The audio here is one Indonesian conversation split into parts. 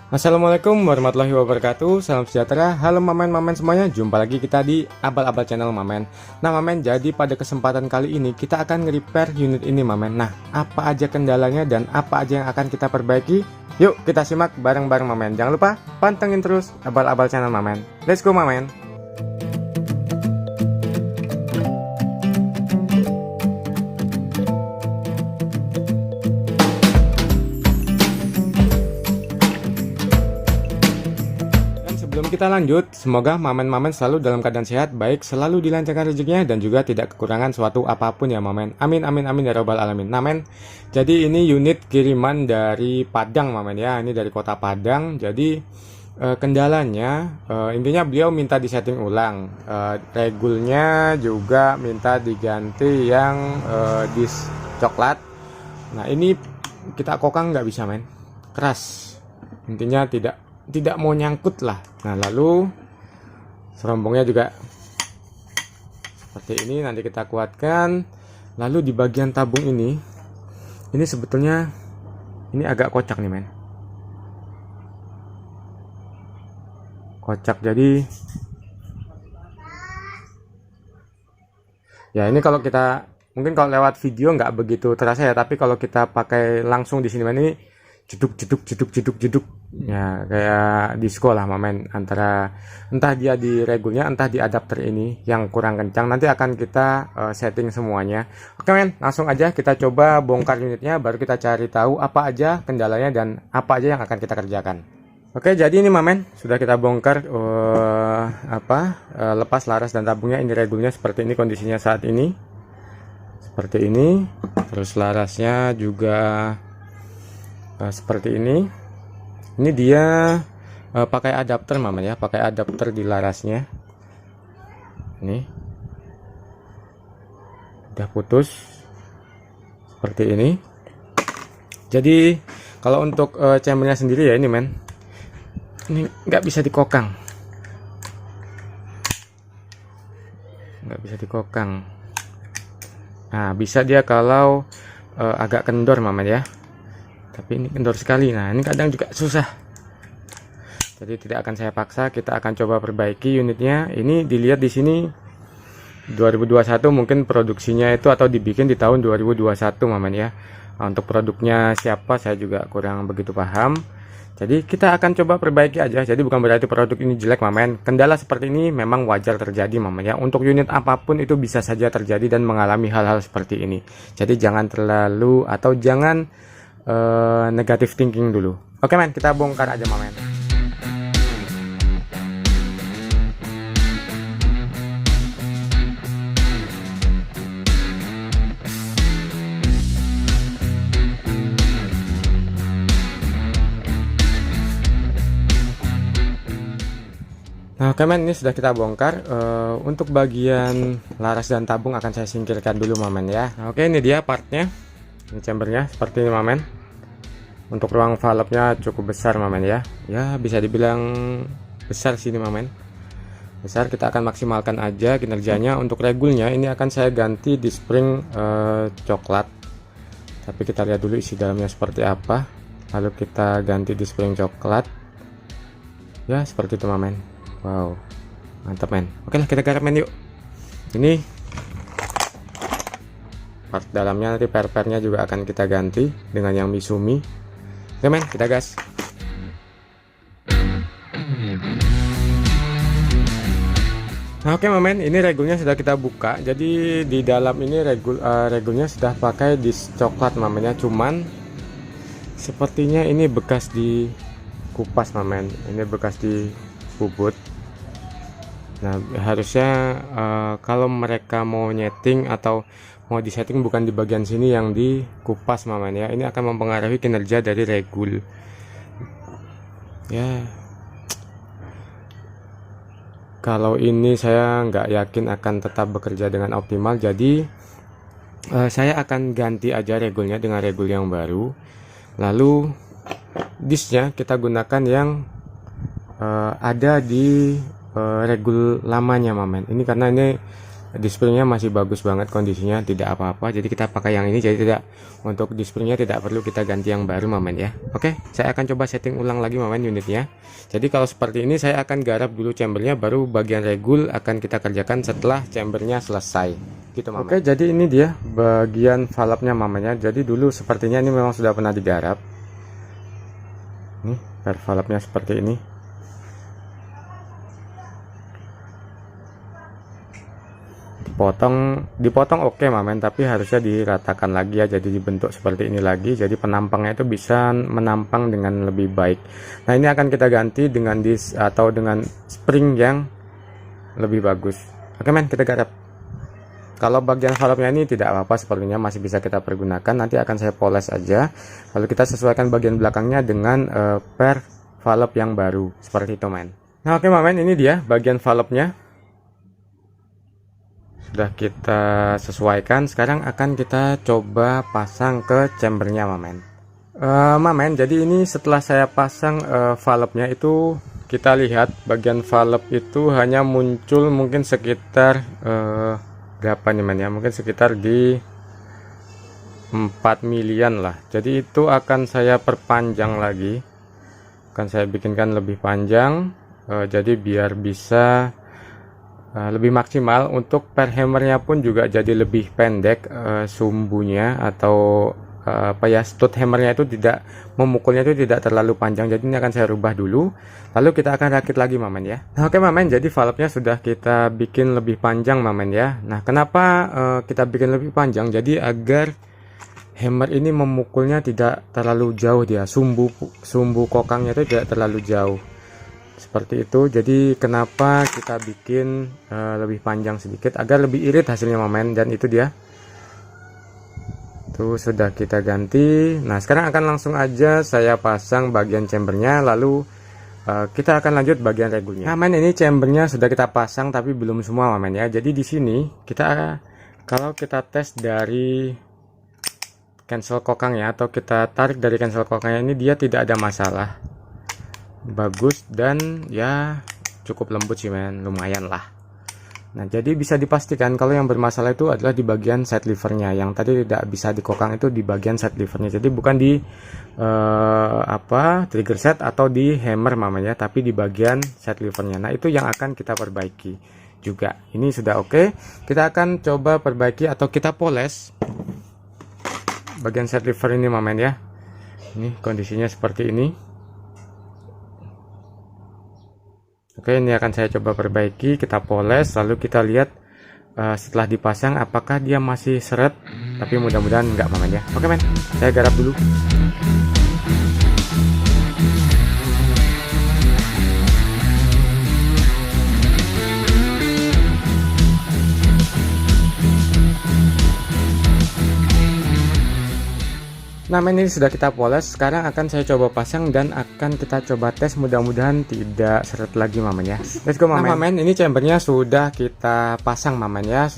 Assalamualaikum warahmatullahi wabarakatuh. Salam sejahtera. Halo mamen-mamen semuanya. Jumpa lagi kita di abal-abal channel mamen. Nah mamen, jadi pada kesempatan kali ini kita akan nge-repair unit ini mamen. Nah, apa aja kendalanya dan apa aja yang akan kita perbaiki? Yuk kita simak bareng-bareng mamen. Jangan lupa pantengin terus abal-abal channel mamen. Let's go mamen. Sebelum kita lanjut, semoga mamen-mamen selalu dalam keadaan sehat, baik, selalu dilancarkan rezekinya dan juga tidak kekurangan suatu apapun ya mamen. Amin amin amin ya robbal alamin. Nah men, jadi ini unit kiriman dari Padang mamen ya, ini dari kota Padang. Jadi kendalanya intinya beliau minta disetting ulang, regulnya juga minta diganti yang disk coklat. Nah ini kita kokang nggak bisa men, keras, intinya tidak mau nyangkut lah. Nah lalu serombongnya juga seperti ini, nanti kita kuatkan. Lalu di bagian tabung ini sebetulnya ini agak kocak nih men, kocak. Jadi ya ini kalau kita mungkin kalau lewat video nggak begitu terasa ya, tapi kalau kita pakai langsung di sini men, ini jeduk ya kayak disco lah mamen, antara entah dia di regulnya entah di adapter ini yang kurang kencang. Nanti akan kita setting semuanya. Oke men, langsung aja kita coba bongkar unitnya, baru kita cari tahu apa aja kendalanya dan apa aja yang akan kita kerjakan. Oke, jadi ini mamen sudah kita bongkar lepas laras dan tabungnya. Ini regulnya seperti ini kondisinya saat ini, seperti ini. Terus larasnya juga seperti ini. Ini dia pakai adapter mamen ya, pakai adapter di larasnya. Ini udah putus seperti ini. Jadi kalau untuk chambernya sendiri ya ini men, ini nggak bisa dikokang, nggak bisa dikokang. Nah bisa dia kalau agak kendor mamen ya, tapi ini kendor sekali. Nah ini kadang juga susah, jadi tidak akan saya paksa, kita akan coba perbaiki unitnya. Ini dilihat di sini 2021 mungkin produksinya itu, atau dibikin di tahun 2021 mamen ya. Nah, untuk produknya siapa saya juga kurang begitu paham, jadi kita akan coba perbaiki aja. Jadi bukan berarti produk ini jelek mamen, kendala seperti ini memang wajar terjadi mamen ya. Untuk unit apapun itu bisa saja terjadi dan mengalami hal-hal seperti ini. Jadi jangan terlalu atau jangan negative thinking dulu. Oke men, kita bongkar aja mamen. Nah oke men, ini sudah kita bongkar. Untuk bagian laras dan tabung akan saya singkirkan dulu mamen ya. Nah, oke, ini dia partnya, ini chambernya seperti ini mamen. Untuk ruang valve-nya cukup besar mamen ya. Ya bisa dibilang besar sini mamen, besar. Kita akan maksimalkan aja kinerjanya. Untuk regulnya ini akan saya ganti di spring coklat, tapi kita lihat dulu isi dalamnya seperti apa, lalu kita ganti di spring coklat ya, seperti itu mamen. Wow mantap men. Oke lah, kita garap men yuk. Ini part dalamnya, nanti per-pernya juga akan kita ganti dengan yang Misumi. Oke men, kita gas. Nah oke mamen, ini regulnya sudah kita buka. Jadi di dalam ini regulnya sudah pakai disk coklat mamen ya. Cuman sepertinya ini bekas di kupas mamen, ini bekas di bubut. Nah harusnya kalau mereka mau nyeting atau mau disetting bukan di bagian sini yang di kupas mamen ya. Ini akan mempengaruhi kinerja dari regul ya. Kalau ini saya nggak yakin akan tetap bekerja dengan optimal, jadi saya akan ganti aja regulnya dengan regul yang baru. Lalu disknya kita gunakan yang ada di regul lamanya mamen. Ini karena ini displaynya masih bagus banget kondisinya, tidak apa-apa. Jadi kita pakai yang ini, jadi tidak, untuk displaynya tidak perlu kita ganti yang baru momen ya. Oke, saya akan coba setting ulang lagi momen unitnya. Jadi kalau seperti ini saya akan garap dulu chambernya, baru bagian regul akan kita kerjakan setelah chambernya selesai gitu momen. Oke, jadi ini dia bagian valve-nya mamanya. Jadi dulu sepertinya ini memang sudah pernah digarap. Nih valve-nya seperti ini. Dipotong oke mamen, tapi harusnya diratakan lagi ya, jadi dibentuk seperti ini lagi, jadi penampangnya itu bisa menampang dengan lebih baik. Nah ini akan kita ganti dengan disk atau dengan spring yang lebih bagus. Oke men, kita garap. Kalau bagian valve-nya ini tidak apa-apa, sepertinya masih bisa kita pergunakan, nanti akan saya poles aja, lalu kita sesuaikan bagian belakangnya dengan per valve yang baru seperti itu men. Nah oke mamen, ini dia bagian valve-nya sudah kita sesuaikan. Sekarang akan kita coba pasang ke chambernya mamen. Mamen, jadi ini setelah saya pasang valve-nya itu, kita lihat bagian valve itu hanya muncul mungkin sekitar berapa nih men ya, mungkin sekitar di 4 milian lah. Jadi itu akan saya perpanjang lagi, akan saya bikinkan lebih panjang, jadi biar bisa lebih maksimal. Untuk per hammernya pun juga jadi lebih pendek sumbunya, atau apa ya, stud hammernya itu tidak, memukulnya itu tidak terlalu panjang. Jadi ini akan saya rubah dulu, lalu kita akan rakit lagi mamen ya. Nah, oke mamen, jadi valve-nya sudah kita bikin lebih panjang mamen ya. Nah kenapa kita bikin lebih panjang? Jadi agar hammer ini memukulnya tidak terlalu jauh, dia sumbu kokangnya itu tidak terlalu jauh seperti itu. Jadi kenapa kita bikin lebih panjang sedikit, agar lebih irit hasilnya mamen. Dan itu dia tuh, sudah kita ganti. Nah sekarang akan langsung aja saya pasang bagian chambernya, lalu kita akan lanjut bagian regulnya. Nah men, ini chambernya sudah kita pasang tapi belum semua mamen ya. Jadi di sini kita, kalau kita tes dari cancel kokangnya, atau kita tarik dari cancel kokangnya, ini dia tidak ada masalah, bagus, dan ya cukup lembut sih men, lumayan lah. Nah jadi bisa dipastikan kalau yang bermasalah itu adalah di bagian side levernya, yang tadi tidak bisa dikokang itu di bagian side levernya. Jadi bukan di trigger set atau di hammer mamanya, tapi di bagian side levernya. Nah itu yang akan kita perbaiki juga. Ini sudah oke, kita akan coba perbaiki atau kita poles bagian side lever ini mamen ya. Ini kondisinya seperti ini. Oke, ini akan saya coba perbaiki, kita poles, lalu kita lihat setelah dipasang apakah dia masih seret, tapi mudah-mudahan enggak mamen ya. Oke men, saya garap dulu. Nah men, ini sudah kita poles. Sekarang akan saya coba pasang dan akan kita coba tes, mudah-mudahan tidak seret lagi mamen ya. Let's go mamen. Nah mamen, ini chambernya sudah kita pasang mamen ya,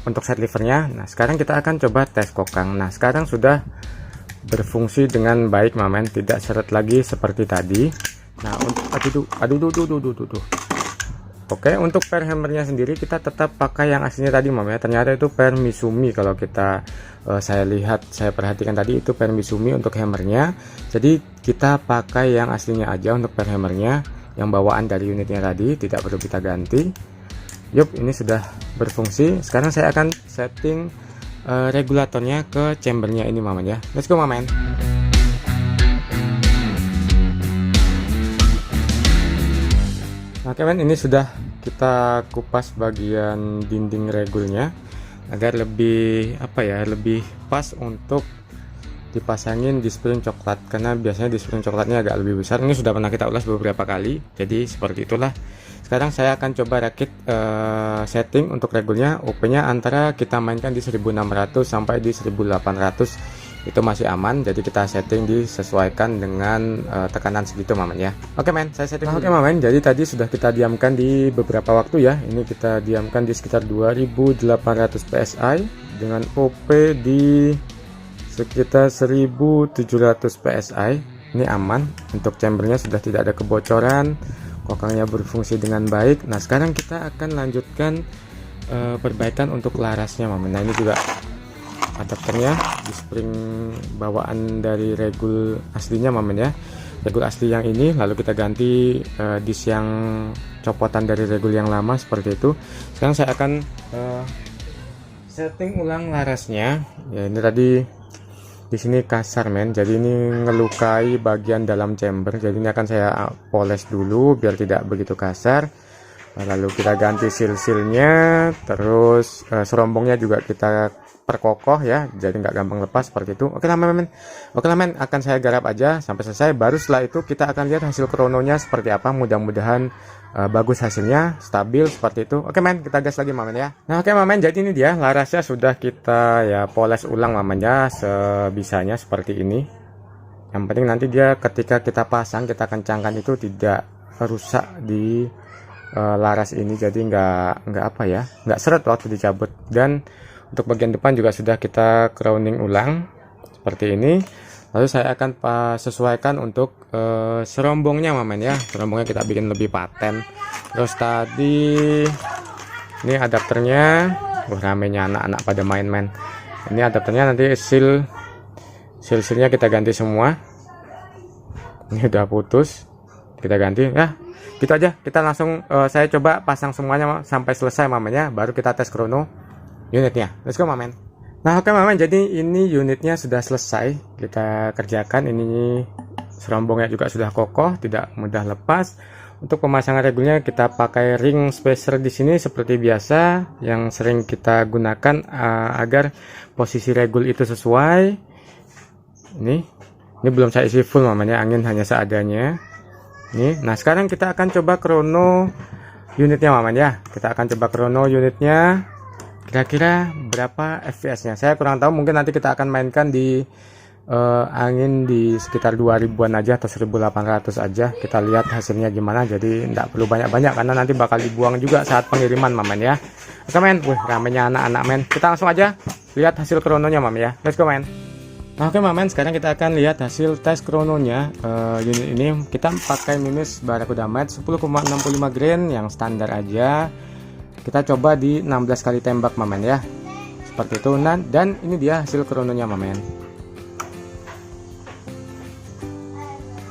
untuk side levernya. Nah sekarang kita akan coba tes kokang. Nah sekarang sudah berfungsi dengan baik mamen, tidak seret lagi seperti tadi. Nah untuk aduh. Oke, untuk per hammernya sendiri kita tetap pakai yang aslinya tadi mam ya. Ternyata itu per Misumi, kalau kita saya perhatikan tadi itu per Misumi untuk hammernya. Jadi kita pakai yang aslinya aja untuk per hammernya, yang bawaan dari unitnya tadi, tidak perlu kita ganti. Yup, ini sudah berfungsi. Sekarang saya akan setting regulatornya ke chambernya ini mamen ya. Let's go mamen. Oke men, ini sudah kita kupas bagian dinding regulnya agar lebih lebih pas untuk dipasangin di spring coklat, karena biasanya di spring coklatnya agak lebih besar. Ini sudah pernah kita ulas beberapa kali, jadi seperti itulah. Sekarang saya akan coba rakit setting untuk regulnya. OP-nya antara kita mainkan di 1600 sampai di 1800, itu masih aman. Jadi kita setting disesuaikan dengan tekanan segitu mamen ya. Oke men, saya setting. Oke mamen, jadi tadi sudah kita diamkan di beberapa waktu ya. Ini kita diamkan di sekitar 2800 PSI dengan OP di sekitar 1700 PSI. Ini aman, untuk chambernya sudah tidak ada kebocoran, kokangnya berfungsi dengan baik. Nah sekarang kita akan lanjutkan perbaikan untuk larasnya Mamen. Nah ini juga adapternya di spring bawaan dari regul aslinya Mamen ya, regul asli yang ini, lalu kita ganti disk yang copotan dari regul yang lama seperti itu. Sekarang saya akan setting ulang larasnya ya. Ini tadi di sini kasar men, jadi ini ngelukai bagian dalam chamber, jadi ini akan saya poles dulu biar tidak begitu kasar. Lalu kita ganti seal-sealnya, terus serombongnya juga kita perkokoh ya, jadi nggak gampang lepas seperti itu. Oke lah men, akan saya garap aja sampai selesai, baru setelah itu kita akan lihat hasil krononya seperti apa. Mudah-mudahan bagus hasilnya, stabil seperti itu. Oke men, kita gas lagi Mamen ya. Nah oke Mamen, jadi ini dia larasnya sudah kita ya poles ulang Mamen ya, sebisanya seperti ini. Yang penting nanti dia ketika kita pasang, kita kencangkan itu tidak rusak di laras ini, jadi nggak apa ya, nggak seret waktu dicabut. Dan untuk bagian depan juga sudah kita crowning ulang seperti ini. Lalu saya akan sesuaikan untuk serombongnya Mamen ya, serombongnya kita bikin lebih paten. Terus tadi ini adapternya, ramenya anak-anak pada main-main. Ini adapternya, nanti seal-sealnya kita ganti semua. Ini udah putus, kita ganti ya. Gitu aja, kita langsung saya coba pasang semuanya sampai selesai Mamen ya, baru kita tes krono unitnya. Let's go Mamen. Nah oke Mamen, jadi ini unitnya sudah selesai kita kerjakan. Ini serombongnya juga sudah kokoh, tidak mudah lepas. Untuk pemasangan regulnya kita pakai ring spacer di sini seperti biasa yang sering kita gunakan agar posisi regul itu sesuai. Ini belum saya isi full Mamen ya, angin hanya seadanya. Nah sekarang kita akan coba krono unitnya Mamen ya. Kita akan coba krono unitnya, kira-kira berapa fps nya saya kurang tahu, mungkin nanti kita akan mainkan di angin di sekitar 2000-an aja atau 1800 aja. Kita lihat hasilnya gimana, jadi tidak perlu banyak-banyak karena nanti bakal dibuang juga saat pengiriman Mamen ya. Oke men, ramenya anak-anak men. Kita langsung aja lihat hasil krononya Mamen ya. Let's go men. Nah, oke Mamen, sekarang kita akan lihat hasil tes krononya. Unit ini kita pakai minus Barakuda Mat 10,65 grain yang standar aja. Kita coba di 16 kali tembak Mamen ya, seperti itu. Nah, dan ini dia hasil krononya Mamen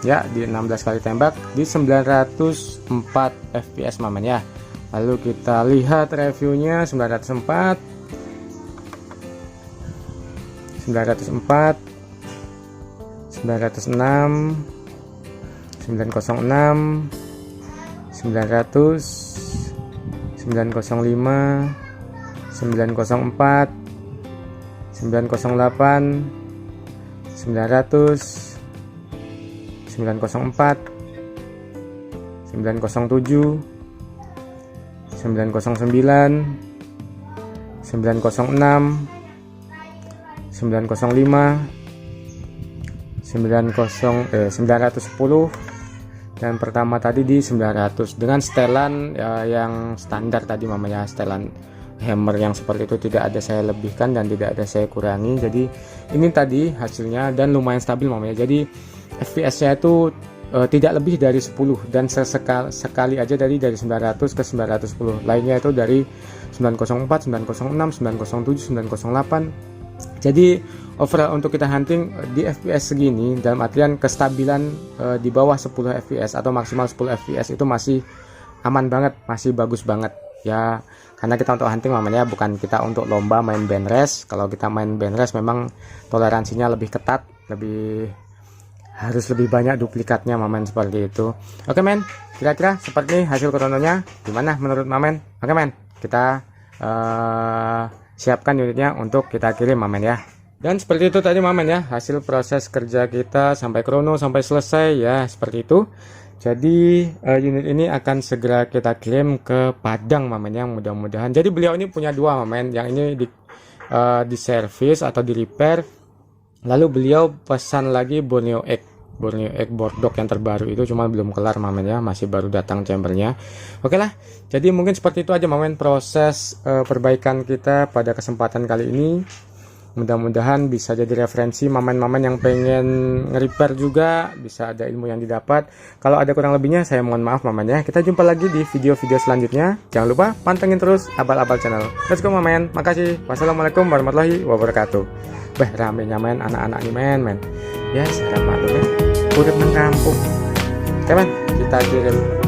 ya, di 16 kali tembak di 904 fps Mamen ya. Lalu kita lihat reviewnya 904, 906, 906, 900, 905, 904, 908, 900, 904, 907, 909, 906, 905, 910, dan pertama tadi di 900 dengan setelan yang standar tadi Mama ya, setelan hammer yang seperti itu, tidak ada saya lebihkan dan tidak ada saya kurangi. Jadi ini tadi hasilnya dan lumayan stabil Mama ya. Jadi FPS nya itu tidak lebih dari 10 dan sekali aja dari 900 ke 910, lainnya itu dari 904, 906, 907, 908. Jadi overall untuk kita hunting di FPS segini, dalam artian kestabilan di bawah 10 FPS atau maksimal 10 FPS itu masih aman banget, masih bagus banget ya. Karena kita untuk hunting namanya, bukan kita untuk lomba main band race. Kalau kita main band race memang toleransinya lebih ketat, harus lebih banyak duplikatnya Mamen, seperti itu. Oke men, kira-kira seperti hasil krononya gimana menurut Mamen? Oke men, kita siapkan unitnya untuk kita kirim Mamen ya. Dan seperti itu tadi Mamen ya, hasil proses kerja kita sampai krono sampai selesai ya, seperti itu. Jadi unit ini akan segera kita kirim ke Padang Mamen ya, mudah-mudahan. Jadi beliau ini punya dua Mamen, yang ini di service atau di repair. Lalu beliau pesan lagi Borneo Egg Bordok yang terbaru itu, cuma belum kelar Mamen ya, masih baru datang chambernya. Oke lah, jadi mungkin seperti itu aja Mamen proses perbaikan kita pada kesempatan kali ini. Mudah-mudahan bisa jadi referensi mamen-mamen yang pengen nge-repair juga, bisa ada ilmu yang didapat. Kalau ada kurang lebihnya saya mohon maaf mamen ya. Kita jumpa lagi di video-video selanjutnya. Jangan lupa pantengin terus abal-abal channel. Let's go mamen. Makasih. Wassalamualaikum warahmatullahi wabarakatuh. Beh, ramenya men anak-anak nih men. Ya, saya maklum ya. Udah kampung. Oke men, kita kirim